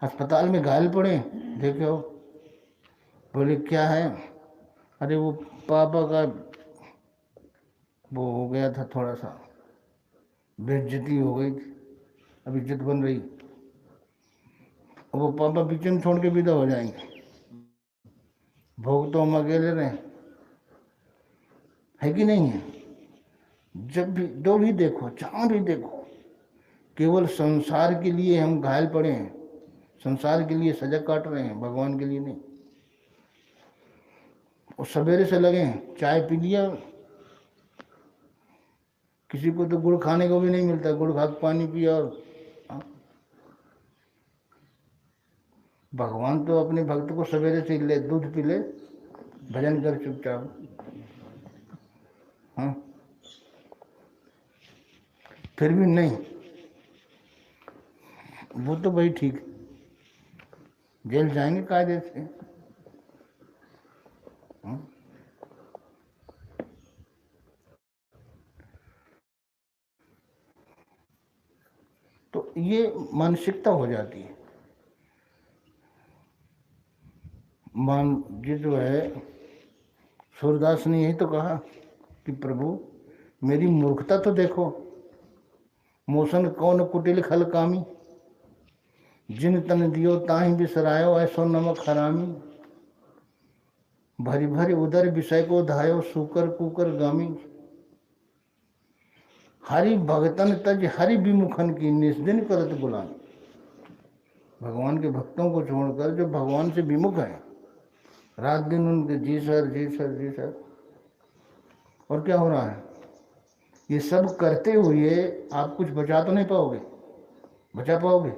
अस्पताल में घायल पड़े, देखे हो, बोले क्या है? अरे वो पापा का वो हो गया था, थोड़ा सा बेइज्जती हो गई थी, अब इज्जत बन रही। वो पापा बीच में छोड़ के विदा हो जाएंगे, भोग तो हम अकेले रहे, है कि नहीं है? जब भी जो भी देखो, जहाँ भी देखो, केवल संसार के लिए हम घायल पड़े हैं, संसार के लिए सजा काट रहे हैं, भगवान के लिए नहीं। और सवेरे से लगे हैं, चाय पी लिया, किसी को तो गुड़ खाने को भी नहीं मिलता, गुड़ खा पानी पिया। और भगवान तो अपने भक्त को सवेरे से ले दूध पी ले, भजन कर चुपचाप। हाँ, फिर भी नहीं, वो तो भाई ठीक, जेल जाएंगे कायदे से। हाँ? तो ये मानसिकता हो जाती है। मान ये जो है, सूरदास ने यही तो कहा कि प्रभु मेरी मूर्खता तो देखो, मोशन कौन कुटिल खल कामी, जिन तन दियो ताहि बिसरायो, ऐसो नमक हरामी, भरी भरी उदर विषय को धायो, सूकर कुकर गामी, हरि भगतन तज हरि विमुखन की, निस्दिन करत गुलामी। भगवान के भक्तों को छोड़कर जो भगवान से विमुख है, रात दिन उनके जी सर जी सर जी सर। और क्या हो रहा है? ये सब करते हुए आप कुछ बचा तो नहीं पाओगे, बचा पाओगे?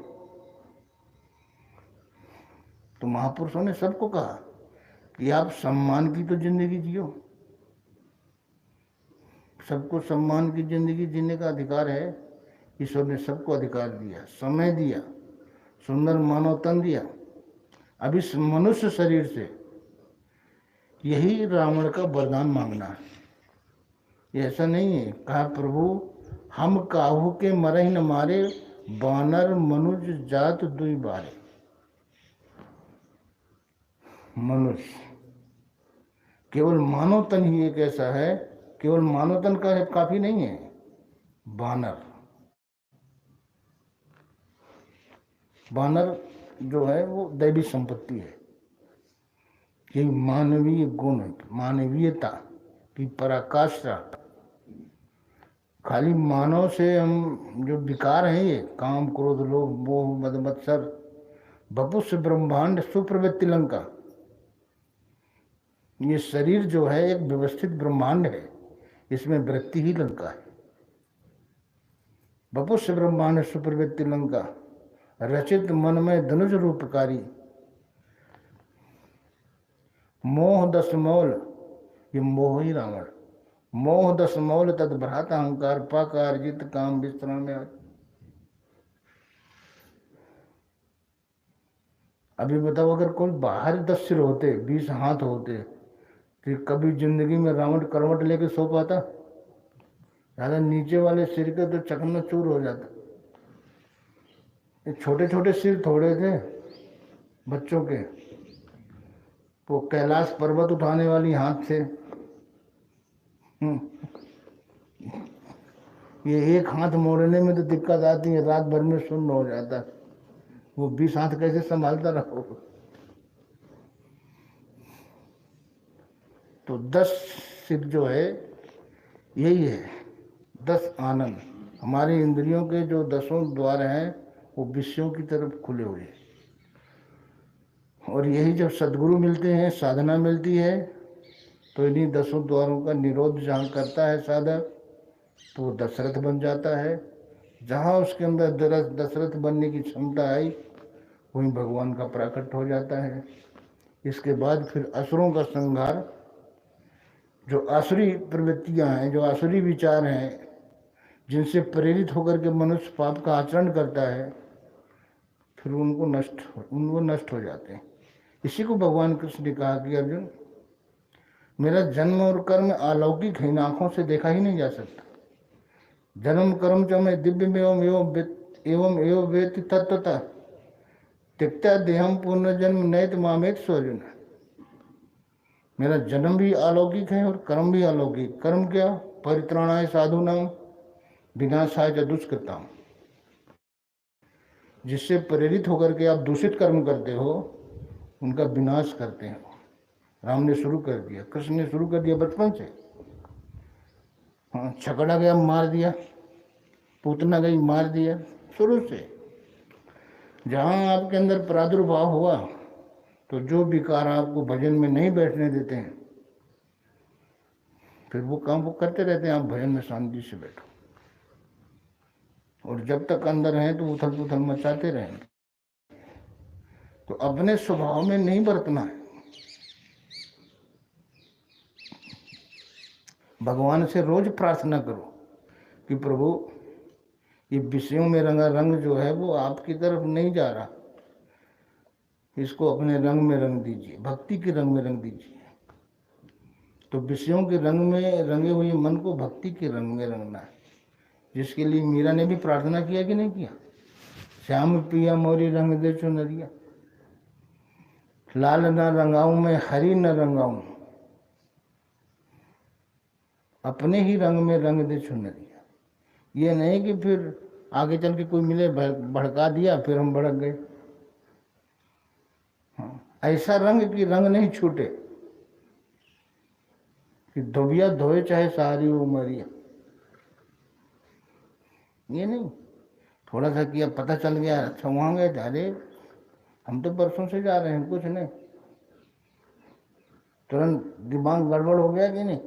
तो महापुरुषों ने सबको कहा कि आप सम्मान की तो जिंदगी जियो, सबको सम्मान की जिंदगी जीने का अधिकार है। ईश्वर ने सबको अधिकार दिया, समय दिया, सुंदर मानव तन दिया। अब इस मनुष्य शरीर से यही रावण का वरदान मांगना है। ये ऐसा नहीं है। कहा प्रभु हम काहू के मरहि न मारे, बानर मनुज जात दुई बारे। मनुष्य केवल मानव तन ही एक ऐसा है, केवल मानव तन का काफी नहीं है। बानर, बानर जो है वो दैवी संपत्ति है। ये मानवीय गुण, मानवीयता की पराकाष्ठा। खाली मानव से हम जो विकार हैं, ये काम क्रोध लोभ मोह मद मत्सर, बपुष ब्रह्मांड सुप्रवृत्ति लंका। ये शरीर जो है एक व्यवस्थित ब्रह्मांड है, इसमें वृत्ति ही लंका है। बपुष ब्रह्मांड सुप्रवृत्ति लंका, रचित मन में धनुष रूपकारी। मोह दस मौल, ये मोह ही रावण। मोह दस मौल तद भ्रात अहंकार, पाकार जित काम विस्तरण में। अभी बताओ, अगर कोई बाहर 10 सिर होते, 20 हाथ होते, तो कभी जिंदगी में रावण करवट लेके सो पाता? ज्यादा नीचे वाले सिर के तो चकनाचूर हो जाता। ये छोटे छोटे सिर थोड़े थे बच्चों के, वो कैलाश पर्वत उठाने वाली हाथ से। ये एक हाथ मोड़ने में तो दिक्कत आती है, रात भर में शून्य हो जाता। वो 20 हाथ कैसे संभालता रहो? तो 10 सिर जो है यही है, 10 आनंद। हमारी इंद्रियों के जो 10 द्वार हैं वो विषयों की तरफ खुले हुए हैं। और यही जब सद्गुरु मिलते हैं, साधना मिलती है, तो इन्हीं 10 द्वारों का निरोध जहाँ करता है साधक, तो वो दशरथ बन जाता है। जहाँ उसके अंदर दशरथ बनने की क्षमता आई, वहीं भगवान का प्रकट हो जाता है। इसके बाद फिर असुरों का संहार, जो आसुरी प्रवृत्तियाँ हैं, जो आसुरी विचार हैं, जिनसे प्रेरित होकर के मनुष्य पाप का आचरण करता है, फिर उनको नष्ट हो जाते हैं। इसी को भगवान कृष्ण ने कहा कि अर्जुन, मेरा जन्म और कर्म अलौकिक है, इन आँखों से देखा ही नहीं जा सकता। जन्म कर्म च मैं दिव्य में एवं एवं वेति तत्वतः त्यक्त्या देहम पुनर्जन्म नैत मामेत स्वर्जुन। मेरा जन्म भी अलौकिक है और कर्म भी अलौकिक। कर्म क्या? परित्राणाय साधूनाम विनाशाय च दुष्कृताम। जिससे प्रेरित होकर के आप दूषित कर्म करते हो, उनका विनाश करते हैं। राम ने शुरू कर दिया, कृष्ण ने शुरू कर दिया बचपन से। हाँ, छकड़ा गया मार दिया, पूतना गई मार दिया, शुरू से। जहाँ आपके अंदर प्रादुर्भाव हुआ, तो जो विकार आपको भजन में नहीं बैठने देते हैं, फिर वो काम वो करते रहते हैं। आप भजन में शांति से बैठो, और जब तक अंदर हैं तो उथल पुथल मचाते रहेंगे। तो अपने स्वभाव में नहीं बरतना है। भगवान से रोज प्रार्थना करो कि प्रभु, ये विषयों में रंगा रंग जो है वो आपकी तरफ नहीं जा रहा, इसको अपने रंग में रंग दीजिए, भक्ति के रंग में रंग दीजिए। तो विषयों के रंग में रंगे हुए मन को भक्ति के रंग में रंगना है, जिसके लिए मीरा ने भी प्रार्थना किया कि नहीं किया? श्याम पिया मोरी रंग दे चुनरिया, लाल न रंगाऊं मैं हरी न रंगाऊं, अपने ही रंग में रंग दे चुनरिया। ये नहीं कि फिर आगे चल के कोई मिले भड़का दिया, फिर हम भड़क गए। हाँ, ऐसा रंग कि रंग नहीं छूटे, कि धोबिया धोए चाहे सारी उमरिया। ये नहीं थोड़ा सा किया, पता चल गया, अच्छा वहाँ गए, अरे हम तो परसों से जा रहे हैं, कुछ नहीं, तुरंत दिमाग गड़बड़ हो गया कि नहीं?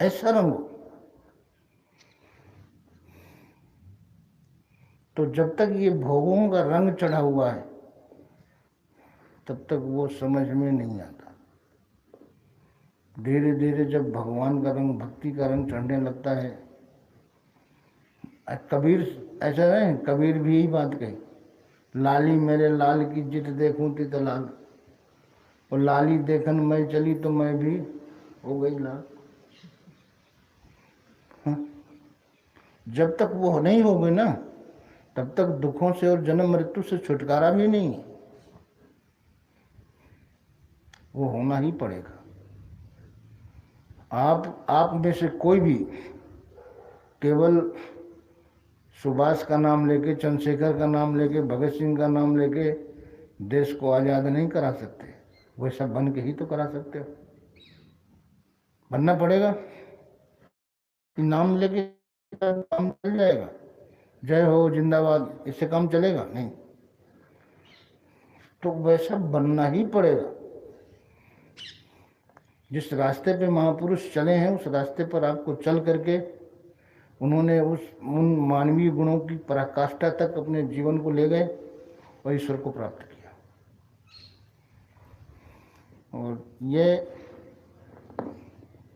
ऐसा रंग हो। तो जब तक ये भोगों का रंग चढ़ा हुआ है, तब तक वो समझ में नहीं आता। धीरे धीरे जब भगवान का रंग, भक्ति का रंग चढ़ने लगता है, कबीर ऐसा है, कबीर भी यही बात कही, लाली मेरे लाल की जित देखूं तित लाल, और लाली देखन मैं चली तो मैं भी हो गई लाल। हाँ? जब तक वो नहीं होगी ना तब तक दुखों से और जन्म मृत्यु से छुटकारा भी नहीं है, वो होना ही पड़ेगा। आप में से कोई भी केवल सुभाष का नाम लेके, चंद्रशेखर का नाम लेके, भगत सिंह का नाम लेके देश को आज़ाद नहीं करा सकते। वो सब बन के ही तो करा सकते हो। बनना पड़ेगा कि नाम लेके काम चल जाएगा, जय हो जिंदाबाद, इससे काम चलेगा नहीं। तो वैसा बनना ही पड़ेगा। जिस रास्ते पे महापुरुष चले हैं उस रास्ते पर आपको चल करके उन्होंने उन मानवीय गुणों की पराकाष्ठा तक अपने जीवन को ले गए और ईश्वर को प्राप्त किया। और ये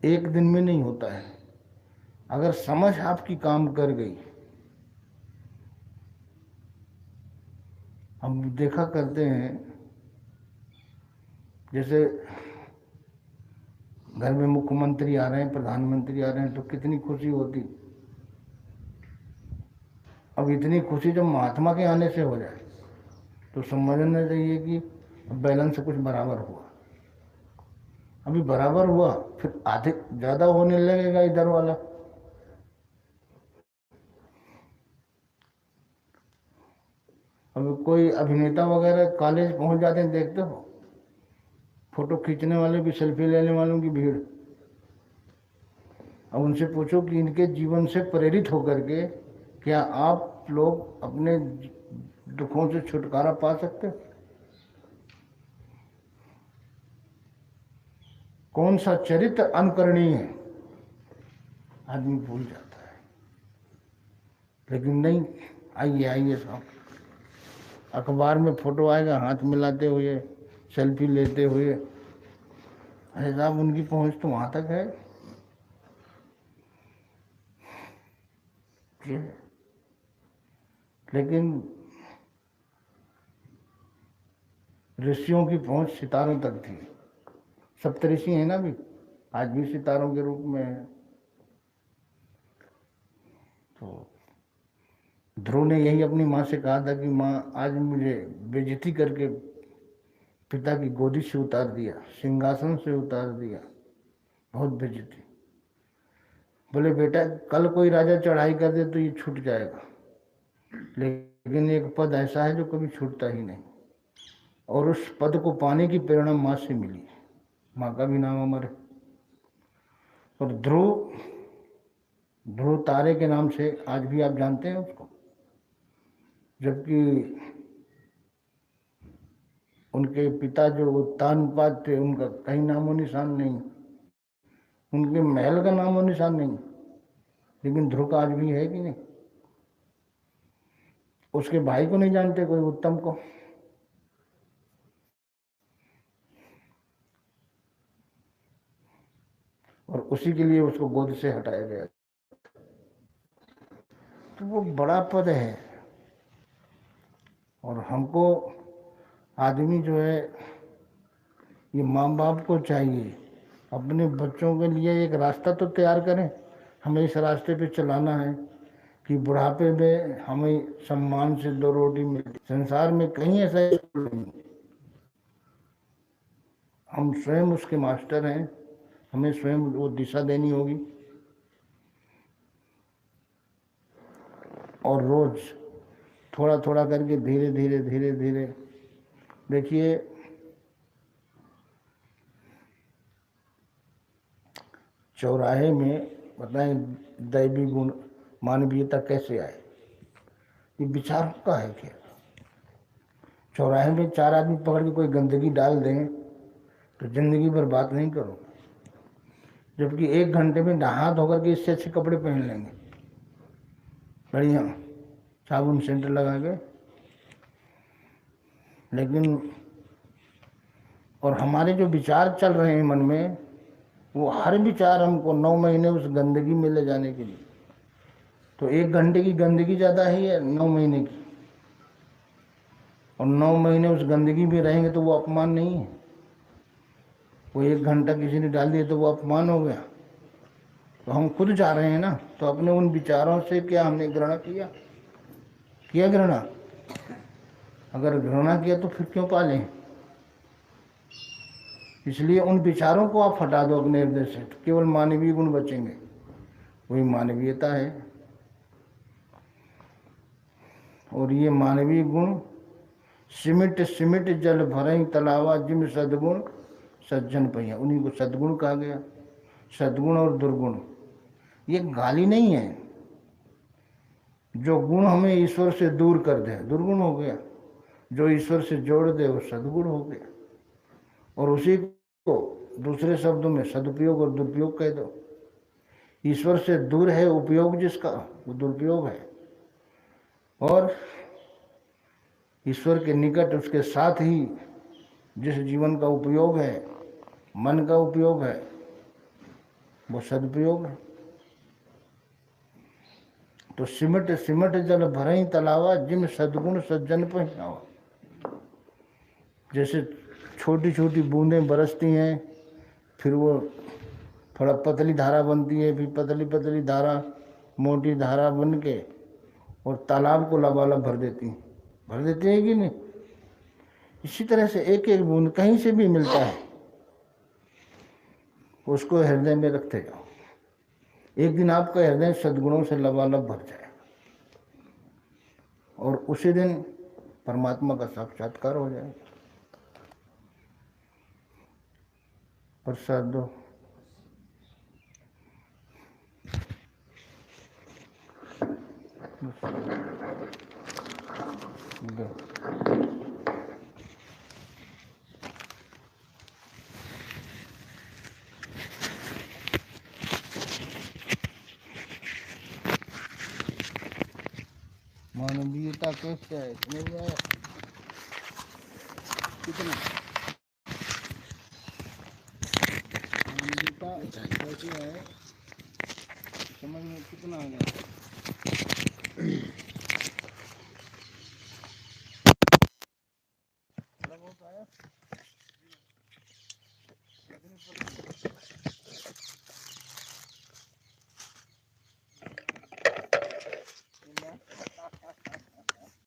एक दिन में नहीं होता है। अगर समझ आपकी काम कर गई, हम देखा करते हैं जैसे घर में मुख्यमंत्री आ रहे हैं, प्रधानमंत्री आ रहे हैं तो कितनी खुशी होती। अब इतनी खुशी जब महात्मा के आने से हो जाए तो समझना चाहिए कि बैलेंस कुछ बराबर हुआ। अभी बराबर हुआ, फिर आधे ज़्यादा होने लगेगा इधर वाला। अब कोई अभिनेता वगैरह कॉलेज पहुंच जाते हैं, देखते हो फोटो खींचने वाले की, सेल्फी लेने वालों की भीड़। अब उनसे पूछो कि इनके जीवन से प्रेरित होकर के क्या आप लोग अपने दुखों से छुटकारा पा सकते हो? कौन सा चरित्र अनुकरणीय है आदमी भूल जाता है। लेकिन नहीं, आइए आइए साहब, अखबार में फोटो आएगा हाथ मिलाते हुए, सेल्फी लेते हुए। अरे साहब, उनकी पहुंच तो वहां तक है। लेकिन ऋषियों की पहुंच सितारों तक थी। सप्तऋषि है ना, भी आज भी सितारों के रूप में है। तो ध्रुव ने यही अपनी माँ से कहा था कि माँ, आज मुझे बेइज्जती करके पिता की गोदी से उतार दिया, सिंहासन से उतार दिया, बहुत बेइज्जती। बोले बेटा, कल कोई राजा चढ़ाई कर दे तो ये छूट जाएगा, लेकिन एक पद ऐसा है जो कभी छूटता ही नहीं, और उस पद को पाने की प्रेरणा माँ से मिली। माँ का भी नाम अमर है। और ध्रुव तारे के नाम से आज भी आप जानते हैं उसको, जबकि उनके पिता जो उत्तानपाद थे उनका कहीं नामो निशान नहीं, उनके महल का नामो निशान नहीं, लेकिन ध्रुव का आज भी है कि नहीं। उसके भाई को नहीं जानते कोई, उत्तम को। और उसी के लिए उसको गोद से हटाया गया। तो वो बड़ा पद है। और हमको आदमी जो है, ये माँ बाप को चाहिए अपने बच्चों के लिए एक रास्ता तो तैयार करें। हमें इस रास्ते पे चलाना है कि बुढ़ापे में हमें सम्मान से दो रोटी मिलती। संसार में कहीं ऐसा स्कूल नहीं, हम स्वयं उसके मास्टर हैं। हमें स्वयं वो दिशा देनी होगी। और रोज थोड़ा थोड़ा करके धीरे धीरे धीरे धीरे, देखिए चौराहे में बताएं दैवी गुण मानवीयता कैसे आए, ये विचार का है क्या? चौराहे में चार आदमी पकड़ के कोई गंदगी डाल दें तो जिंदगी भर बात नहीं करो, जबकि 1 घंटे में नहा धोकर के इससे अच्छे कपड़े पहन लेंगे, बढ़िया साबुन सेंट लगा के। लेकिन और हमारे जो विचार चल रहे हैं मन में, वो हर विचार हमको 9 महीने उस गंदगी में ले जाने के लिए। तो 1 घंटे की गंदगी ज़्यादा है या 9 महीने की? और 9 महीने उस गंदगी में रहेंगे तो वो अपमान नहीं है। वो 1 घंटा किसी ने डाल दिया तो वो अपमान हो गया। तो हम खुद जा रहे हैं ना, तो अपने उन विचारों से क्या हमने घृणा किया घृणा? अगर घृणा किया तो फिर क्यों पालें? इसलिए उन विचारों को आप हटा दो अपने हृदय से, तो केवल मानवीय गुण बचेंगे। वही मानवीयता है। और ये मानवीय गुण सिमिट सिमिट जल भरई तलावा जिम सद्गुण सज्जन पहिया, उन्हीं को सद्गुण कहा गया। सद्गुण और दुर्गुण ये गाली नहीं है। जो गुण हमें ईश्वर से दूर कर दे दुर्गुण हो गया, जो ईश्वर से जोड़ दे वो सद्गुण हो गया। और उसी को दूसरे शब्दों में सदुपयोग और दुरुपयोग कह दो। ईश्वर से दूर है उपयोग जिसका, वो दुरुपयोग है। और ईश्वर के निकट उसके साथ ही जिस जीवन का उपयोग है, मन का उपयोग है, वो सदुपयोग है। तो सिमट सिमट जल भरई तलावा जिम सद्गुण सज्जन पहियावा। जैसे छोटी छोटी बूंदें बरसती हैं, फिर वो थोड़ा पतली धारा बनती है, फिर पतली पतली धारा मोटी धारा बन के और तालाब को लबालब भर देती है कि नहीं? इसी तरह से एक एक बूंद कहीं से भी मिलता है, उसको हृदय में रखते जाओ। एक दिन आपका हृदय सद्गुणों से लबालब भर जाए और उसी दिन परमात्मा का साक्षात्कार हो जाए। प्रसाद दो। मानवीयता कैसे है समझ में आया? कितना मानवीयता कैसे है समझ में कितना आ गया?